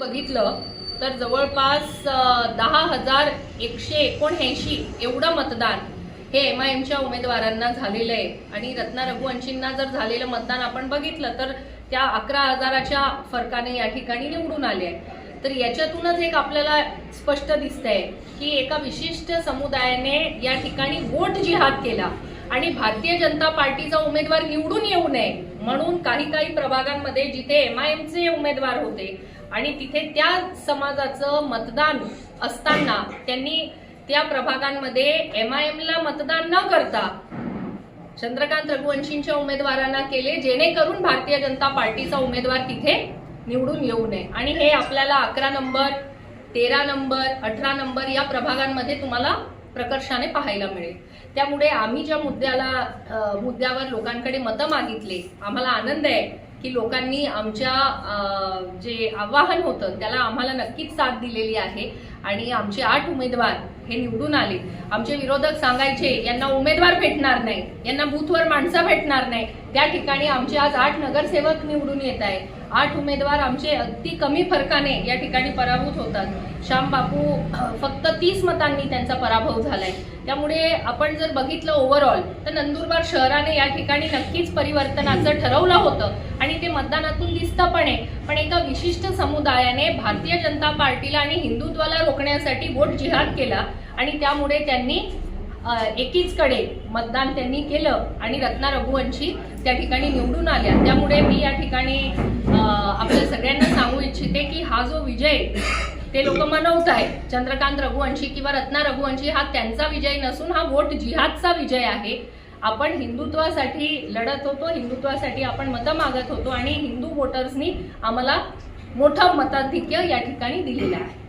बघितलं तर जवळपास 10,179 एवढं मतदान हे एमआयएमच्या उमेदवारांना झालेलं आहे आणि रत्ना रघुवंशींना जर झालेलं मतदान आपण बघितलं तर त्या 11,000च्या फरकाने या ठिकाणी निवडून आले आहे। तर याच्यातूनच एक आपल्याला स्पष्ट दिसतंय की एका विशिष्ट समुदायाने या ठिकाणी वोट जिहाद केला आणि भारतीय जनता पार्टीचा उमेदवार निवडून येऊ नये म्हणून काही प्रभागांमध्ये जिथे एमआयएमचे उमेदवार होते आणि तिथे त्या समाजाचं मतदान असताना त्यांनी त्या प्रभागांमध्ये एमआयएमला मतदान न करता चंद्रकांत रघुवंशींच्या उमेदवारांना केले, जेणेकरून भारतीय जनता पार्टीचा उमेदवार तिथे निवडून येऊ नये। आणि हे आपल्याला 11 नंबर, 13 नंबर, 18 नंबर या प्रभागांमध्ये तुम्हाला प्रकर्षाने पाहायला मिळेल। त्यामुळे आम्ही ज्या मुद्द्यावर लोकांकडे मतं मागितले, आम्हाला आनंद आहे की लोकांनी आमच्या जे आवाहन होतं त्याला आम्हाला नक्कीच साथ दिलेली आहे आणि आमचे 8 उमेदवार हे निवडून आले। आमचे विरोधक सांगायचे यांना उमेदवार भेटणार नाही, यांना बूथवर माणसं भेटणार नाही, त्या ठिकाणी आमचे आज 8 नगरसेवक निवडून येत आहे। 8 उमेदवार आमचे अगदी कमी फरकाने या ठिकाणी पराभूत होतात। श्याम बापू फक्त 30 मतांनी त्यांचा पराभव झालाय। त्यामुळे आपण जर बघितलं ओव्हरऑल तर नंदुरबार शहराने या ठिकाणी नक्कीच परिवर्तनाचं ठरवलं होतं आणि ते मतदानातून दिसतं पण एका विशिष्ट समुदायाने भारतीय जनता पार्टीला आणि हिंदुत्वाला रोखण्यासाठी वोट जिहाद केला आणि त्यामुळे त्यांनी एकीचकडे मतदान त्यांनी केलं आणि रत्ना रघुवंशी त्या ठिकाणी निवडून आल्या। त्यामुळे मी या ठिकाणी आपल्या सगळ्यांना सांगू इच्छिते की हा जो विजय ते लोक मनवत आहेत, चंद्रकांत रघुवंशी किंवा रत्ना रघुवंशी, हा त्यांचा विजय नसून हा वोट जिहादचा विजय आहे। आपण हिंदुत्वासाठी लढत होतो, हिंदुत्वासाठी आपण मतं मागत होतो आणि हिंदू वोटर्सनी आम्हाला मोठं मताधिक्य या ठिकाणी दिलेलं आहे।